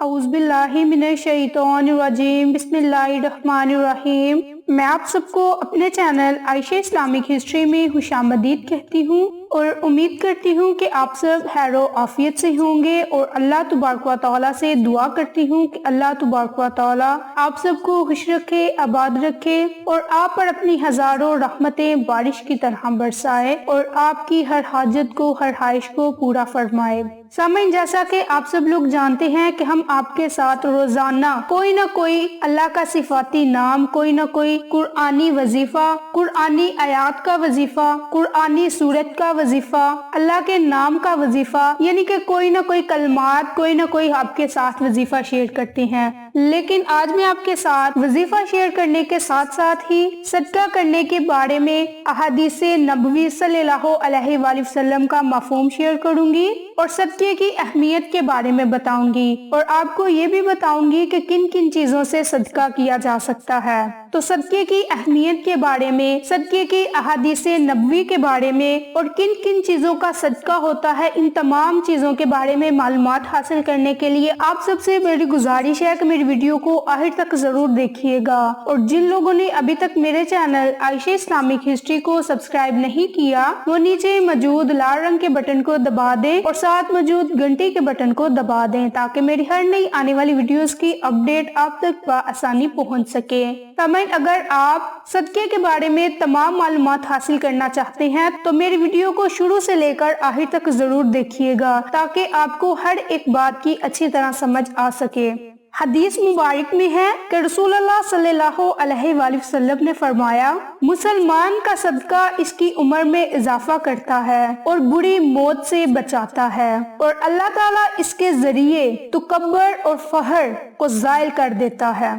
اعوذ باللہ من الشیطان الرجیم، بسم اللہ الرحمن الرحیم۔ میں آپ سب کو اپنے چینل عائشہ اسلامک ہسٹری میں خوش آمدید کہتی ہوں اور امید کرتی ہوں کہ آپ سب خیر و عافیت سے ہوں گے، اور اللہ تبارک و تعالیٰ سے دعا کرتی ہوں کہ اللہ تبارک و تعالیٰ آپ سب کو خوش رکھے، آباد رکھے، اور آپ پر اپنی ہزاروں رحمتیں بارش کی طرح برسائے اور آپ کی ہر حاجت کو، ہر خواہش کو پورا فرمائے۔ سامعین، جیسا کہ آپ سب لوگ جانتے ہیں کہ ہم آپ کے ساتھ روزانہ کوئی نہ کوئی اللہ کا صفاتی نام، کوئی نہ کوئی قرآنی وظیفہ، قرآنی آیات کا وظیفہ، قرآنی سورت کا وظیفہ، اللہ کے نام کا وظیفہ، یعنی کہ کوئی نہ کوئی کلمات، کوئی نہ کوئی آپ کے ساتھ وظیفہ شیئر کرتے ہیں۔ لیکن آج میں آپ کے ساتھ وظیفہ شیئر کرنے کے ساتھ ساتھ ہی صدقہ کرنے کے بارے میں احادیث نبوی صلی اللہ علیہ وآلہ وسلم کا مفہوم شیئر کروں گی، اور صدقے کی اہمیت کے بارے میں بتاؤں گی، اور آپ کو یہ بھی بتاؤں گی کہ کن کن چیزوں سے صدقہ کیا جا سکتا ہے۔ تو صدقے کی اہمیت کے بارے میں، صدقے کی احادیث نبوی کے بارے میں، اور کن کن چیزوں کا صدقہ ہوتا ہے، ان تمام چیزوں کے بارے میں معلومات حاصل کرنے کے لیے آپ سب سے میری گزارش ہے کہ میری ویڈیو کو آخر تک ضرور دیکھیے گا، اور جن لوگوں نے ابھی تک میرے چینل عائشہ اسلامک ہسٹری کو سبسکرائب نہیں کیا، وہ نیچے موجود لال رنگ کے بٹن کو دبا دیں اور ساتھ موجود گھنٹی کے بٹن کو دبا دیں تاکہ میری ہر نئی آنے والی ویڈیوز کی اپڈیٹ آپ تک بآسانی پہنچ سکے۔ سامعین، اگر آپ صدقے کے بارے میں تمام معلومات حاصل کرنا چاہتے ہیں تو میری ویڈیو کو شروع سے لے کر آخر تک ضرور دیکھیے گا تاکہ آپ کو ہر ایک بات کی اچھی طرح سمجھ آ سکے۔ حدیث مبارک میں ہے کہ رسول اللہ صلی اللہ علیہ وآلہ وسلم نے فرمایا، مسلمان کا صدقہ اس کی عمر میں اضافہ کرتا ہے اور بری موت سے بچاتا ہے، اور اللہ تعالیٰ اس کے ذریعے تکبر اور فخر کو زائل کر دیتا ہے۔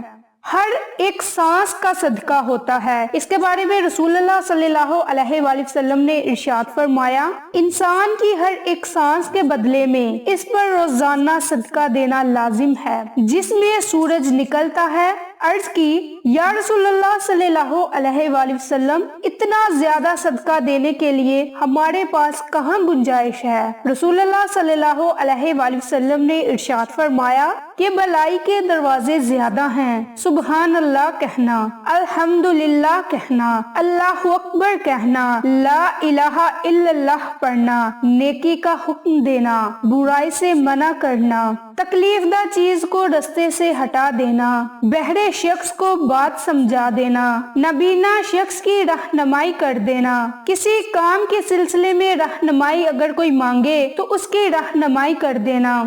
ہر ایک سانس کا صدقہ ہوتا ہے۔ اس کے بارے میں رسول اللہ صلی اللہ علیہ وآلہ وسلم نے ارشاد فرمایا، انسان کی ہر ایک سانس کے بدلے میں اس پر روزانہ صدقہ دینا لازم ہے۔ جس میں سورج نکلتا ہے، عرض کی، یا رسول اللہ صلی اللہ علیہ وآلہ وسلم، اتنا زیادہ صدقہ دینے کے لیے ہمارے پاس کہاں گنجائش ہے؟ رسول اللہ صلی اللہ علیہ وآلہ وسلم نے ارشاد فرمایا کہ بلائی کے دروازے زیادہ ہیں، سبحان اللہ کہنا، الحمدللہ کہنا، اللہ اکبر کہنا، لا الہ الا اللہ پڑھنا، نیکی کا حکم دینا، برائی سے منع کرنا، تکلیف دہ چیز کو رستے سے ہٹا دینا، بہرے شخص کو بات سمجھا دینا، نابینا شخص کی رہنمائی کر دینا، کسی کام کے سلسلے میں رہنمائی اگر کوئی مانگے تو اس کی رہنمائی کر دینا،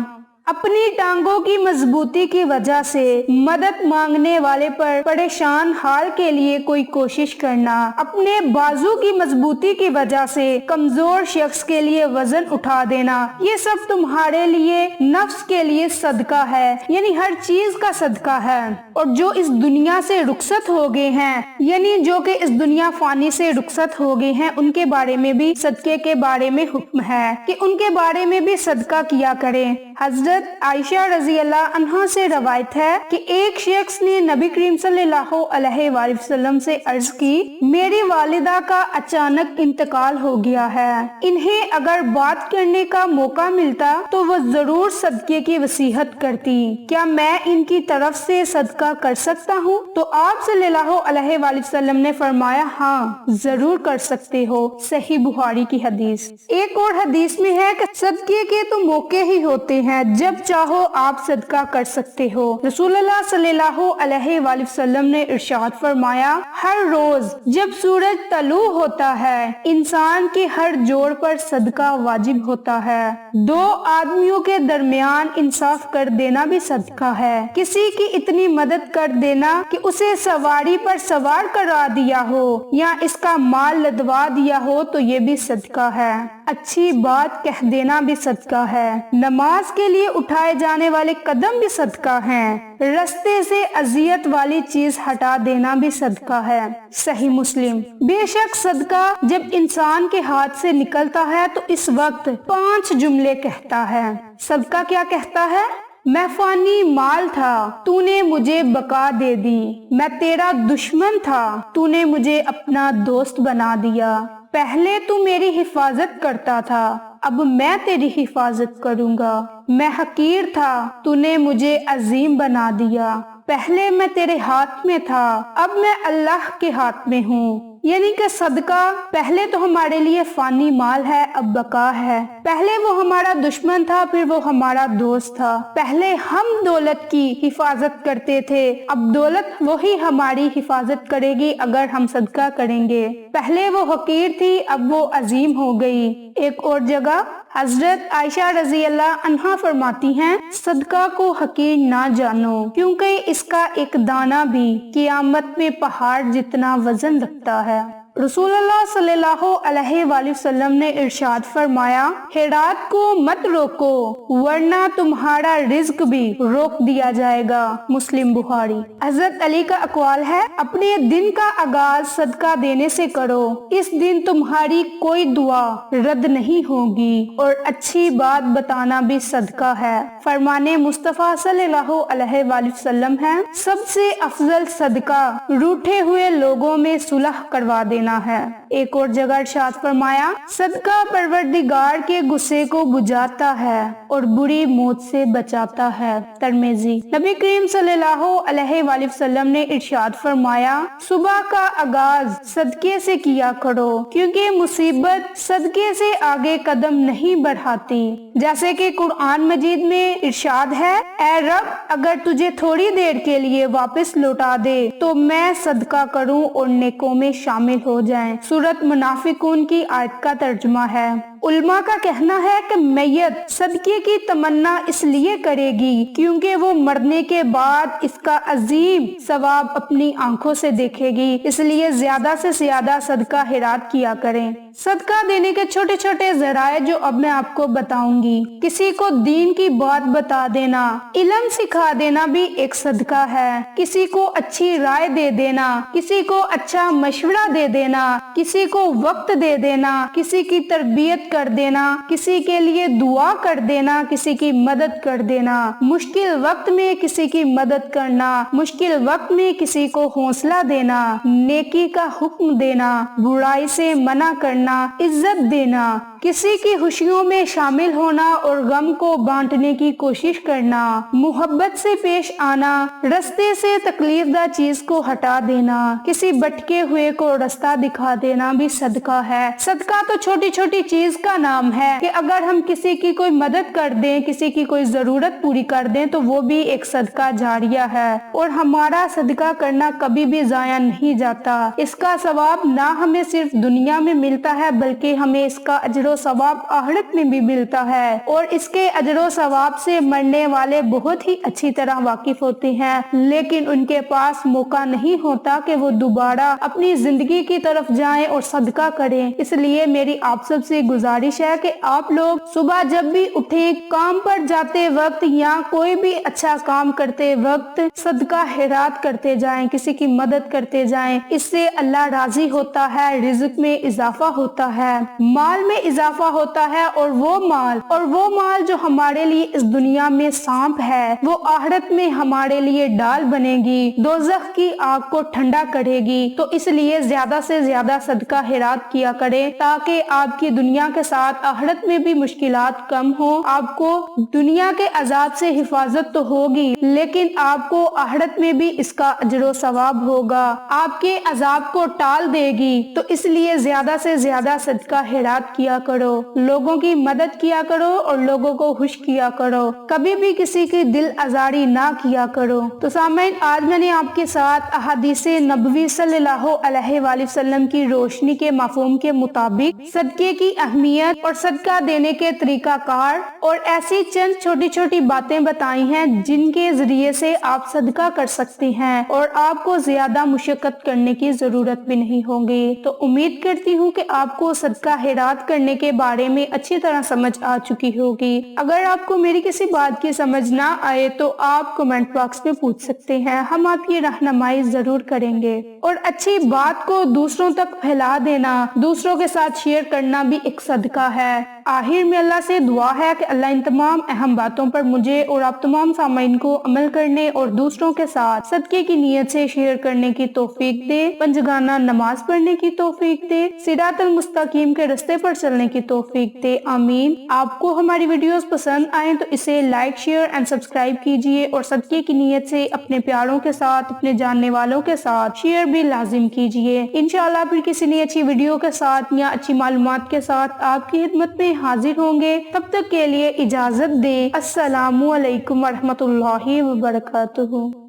اپنی ٹانگوں کی مضبوطی کی وجہ سے مدد مانگنے والے پر پریشان حال کے لیے کوئی کوشش کرنا، اپنے بازو کی مضبوطی کی وجہ سے کمزور شخص کے لیے وزن اٹھا دینا، یہ سب تمہارے لیے، نفس کے لیے صدقہ ہے، یعنی ہر چیز کا صدقہ ہے۔ اور جو اس دنیا سے رخصت ہو گئے ہیں، یعنی جو کہ اس دنیا فانی سے رخصت ہو گئے ہیں، ان کے بارے میں بھی صدقے کے بارے میں حکم ہے کہ ان کے بارے میں بھی صدقہ کیا کریں۔ حضرت عائشہ رضی اللہ عنہا سے روایت ہے کہ ایک شخص نے نبی کریم صلی اللہ علیہ وآلہ وسلم سے عرض کی، میری والدہ کا اچانک انتقال ہو گیا ہے، انہیں اگر بات کرنے کا موقع ملتا تو وہ ضرور صدقے کی وصیت کرتی، کیا میں ان کی طرف سے صدقہ کر سکتا ہوں؟ تو آپ صلی اللہ علیہ وآلہ وسلم نے فرمایا، ہاں ضرور کر سکتے ہو۔ صحیح بخاری کی حدیث۔ ایک اور حدیث میں ہے کہ صدقے کے تو موقع ہی ہوتے ہیں، جب چاہو آپ صدقہ کر سکتے ہو۔ رسول اللہ صلی اللہ علیہ وآلہ وسلم نے ارشاد فرمایا، ہر روز جب سورج طلوع ہوتا ہے، انسان کے ہر جوڑ پر صدقہ واجب ہوتا ہے۔ دو آدمیوں کے درمیان انصاف کر دینا بھی صدقہ ہے۔ کسی کی اتنی مدد کر دینا کہ اسے سواری پر سوار کرا دیا ہو یا اس کا مال لدوا دیا ہو تو یہ بھی صدقہ ہے۔ اچھی بات کہہ دینا بھی صدقہ ہے۔ نماز کے لیے اٹھائے جانے والے قدم بھی صدقہ ہیں۔ رستے سے اذیت والی چیز ہٹا دینا بھی صدقہ ہے۔ صحیح مسلم۔ بے شک صدقہ جب انسان کے ہاتھ سے نکلتا ہے تو اس وقت 5 جملے کہتا ہے۔ صدقہ کیا کہتا ہے؟ میں فانی مال تھا، تو نے مجھے بقا دے دی، میں تیرا دشمن تھا، تو نے مجھے اپنا دوست بنا دیا، پہلے تو میری حفاظت کرتا تھا، اب میں تیری حفاظت کروں گا۔ میں حقیر تھا، تو نے مجھے عظیم بنا دیا۔ پہلے میں تیرے ہاتھ میں تھا، اب میں اللہ کے ہاتھ میں ہوں۔ یعنی کہ صدقہ پہلے تو ہمارے لیے فانی مال ہے، اب بقا ہے۔ پہلے وہ ہمارا دشمن تھا، پھر وہ ہمارا دوست تھا۔ پہلے ہم دولت کی حفاظت کرتے تھے، اب دولت وہی ہماری حفاظت کرے گی اگر ہم صدقہ کریں گے۔ پہلے وہ حقیر تھی، اب وہ عظیم ہو گئی۔ ایک اور جگہ حضرت عائشہ رضی اللہ عنہا فرماتی ہیں، صدقہ کو حقیر نہ جانو، کیونکہ اس کا ایک دانہ بھی قیامت میں پہاڑ جتنا وزن رکھتا ہے۔ رسول اللہ صلی اللہ علیہ وآلہ وسلم نے ارشاد فرمایا، خیرات کو مت روکو ورنہ تمہارا رزق بھی روک دیا جائے گا۔ مسلم بخاری۔ حضرت علی کا اقوال ہے، اپنے دن کا آغاز صدقہ دینے سے کرو، اس دن تمہاری کوئی دعا رد نہیں ہوگی، اور اچھی بات بتانا بھی صدقہ ہے۔ فرمان مصطفیٰ صلی اللہ علیہ وآلہ وسلم ہے، سب سے افضل صدقہ روٹھے ہوئے لوگوں میں صلح کروا دینا ہے۔ ایک اور جگہ ارشاد فرمایا، صدقہ پروردگار کے غصے کو بجھاتا ہے اور بری موت سے بچاتا ہے۔ ترمذی۔ نبی کریم صلی اللہ علیہ وآلہ وسلم نے ارشاد فرمایا، صبح کا آغاز صدقے سے کیا کرو، کیونکہ مصیبت صدقے سے آگے قدم نہیں بڑھاتی۔ جیسے کہ قرآن مجید میں ارشاد ہے، اے رب اگر تجھے تھوڑی دیر کے لیے واپس لوٹا دے تو میں صدقہ کروں اور نیکوں میں شامل ہو جائیں۔ سورۃ منافقون کی آیت کا ترجمہ ہے۔ علماء کا کہنا ہے کہ میت صدقے کی تمنا اس لیے کرے گی کیونکہ وہ مرنے کے بعد اس کا عظیم ثواب اپنی آنکھوں سے دیکھے گی، اس لیے زیادہ سے زیادہ صدقہ خیرات کیا کریں۔ صدقہ دینے کے چھوٹے چھوٹے ذرائع جو اب میں آپ کو بتاؤں گی، کسی کو دین کی بات بتا دینا، علم سکھا دینا بھی ایک صدقہ ہے، کسی کو اچھی رائے دے دینا، کسی کو اچھا مشورہ دے دینا، کسی کو وقت دے دینا، کسی کی تربیت کر دینا، کسی کے لیے دعا کر دینا، کسی کی مدد کر دینا، مشکل وقت میں کسی کی مدد کرنا، مشکل وقت میں کسی کو حوصلہ دینا، نیکی کا حکم دینا، برائی سے منع کرنا، عزت دینا، کسی کی خوشیوں میں شامل ہونا اور غم کو بانٹنے کی کوشش کرنا، محبت سے پیش آنا، رستے سے تکلیف دہ چیز کو ہٹا دینا، کسی بھٹکے ہوئے کو رستہ دکھا دینا بھی صدقہ ہے۔ صدقہ تو چھوٹی چھوٹی چیز کا نام ہے کہ اگر ہم کسی کی کوئی مدد کر دیں، کسی کی کوئی ضرورت پوری کر دیں تو وہ بھی ایک صدقہ جاریہ ہے، اور ہمارا صدقہ کرنا کبھی بھی ضائع نہیں جاتا۔ اس کا ثواب نہ ہمیں صرف دنیا میں ملتا ہے بلکہ ہمیں اس کا اجر و ثواب آخرت میں بھی ملتا ہے، اور اس کے اجر و ثواب سے مرنے والے بہت ہی اچھی طرح واقف ہوتے ہیں، لیکن ان کے پاس موقع نہیں ہوتا کہ وہ دوبارہ اپنی زندگی کی طرف جائیں اور صدقہ کریں۔ اس لیے میری آپ سب سے گزارش ہے کہ آپ لوگ صبح جب بھی اٹھیں، کام پر جاتے وقت یا کوئی بھی اچھا کام کرتے وقت صدقہ خیرات کرتے جائیں، کسی کی مدد کرتے جائیں، اس سے اللہ راضی ہوتا ہے، رزق میں اضافہ ہوتا ہے، مال میں اضافہ ہوتا ہے، اور وہ مال جو ہمارے لیے اس دنیا میں سانپ ہے وہ آخرت میں ہمارے لیے ڈال بنے گی، دوزخ کی آگ کو ٹھنڈا کرے گی۔ تو اس لیے زیادہ سے زیادہ صدقہ خیرات کیا کریں تاکہ آپ کی دنیا کے ساتھ آخرت میں بھی مشکلات کم ہوں۔ آپ کو دنیا کے عذاب سے حفاظت تو ہوگی لیکن آپ کو آخرت میں بھی اس کا اجر و ثواب ہوگا، آپ کے عذاب کو ٹال دے گی۔ تو اس لیے زیادہ سے زیادہ صدقہ خیرات کیا کرو، لوگوں کی مدد کیا کرو اور لوگوں کو خوش کیا کرو، کبھی بھی کسی کی دل آزاری نہ کیا کرو۔ تو سامعین، آج میں نے آپ کے ساتھ احادیث نبوی صلی اللہ علیہ وآلہ وسلم کی روشنی کے مفہوم کے مطابق صدقے کی اہمیت اور صدقہ دینے کے طریقہ کار اور ایسی چند چھوٹی چھوٹی باتیں بتائی ہیں جن کے ذریعے سے آپ صدقہ کر سکتے ہیں اور آپ کو زیادہ مشقت کرنے کی ضرورت بھی نہیں ہوگی۔ تو امید کرتی ہوں کہ آپ کو صدقہ خیرات کرنے کے بارے میں اچھی طرح سمجھ آ چکی ہوگی۔ اگر آپ کو میری کسی بات کی سمجھ نہ آئے تو آپ کمنٹ باکس میں پوچھ سکتے ہیں، ہم آپ کی رہنمائی ضرور کریں گے۔ اور اچھی بات کو دوسروں تک پھیلا دینا، دوسروں کے ساتھ شیئر کرنا بھی ایک صدقہ ہے۔ آخر میں اللہ سے دعا ہے کہ اللہ ان تمام اہم باتوں پر مجھے اور آپ تمام سامعین کو عمل کرنے اور دوسروں کے ساتھ صدقے کی نیت سے شیئر کرنے کی توفیق دے، پنجگانہ نماز پڑھنے کی توفیق دے، صراط المستقیم کے راستے پر چلنے کی توفیق دے، آمین۔ آپ کو ہماری ویڈیوز پسند آئیں تو اسے لائک، شیئر اینڈ سبسکرائب کیجئے اور صدقے کی نیت سے اپنے پیاروں کے ساتھ، اپنے جاننے والوں کے ساتھ شیئر بھی لازم کیجئے۔ انشاءاللہ پھر کسی نئی اچھی ویڈیو کے ساتھ یا اچھی معلومات کے ساتھ آپ کی خدمت میں حاضر ہوں گے۔ تب تک کے لیے اجازت دیں۔ السلام علیکم ورحمۃ اللہ وبرکاتہ۔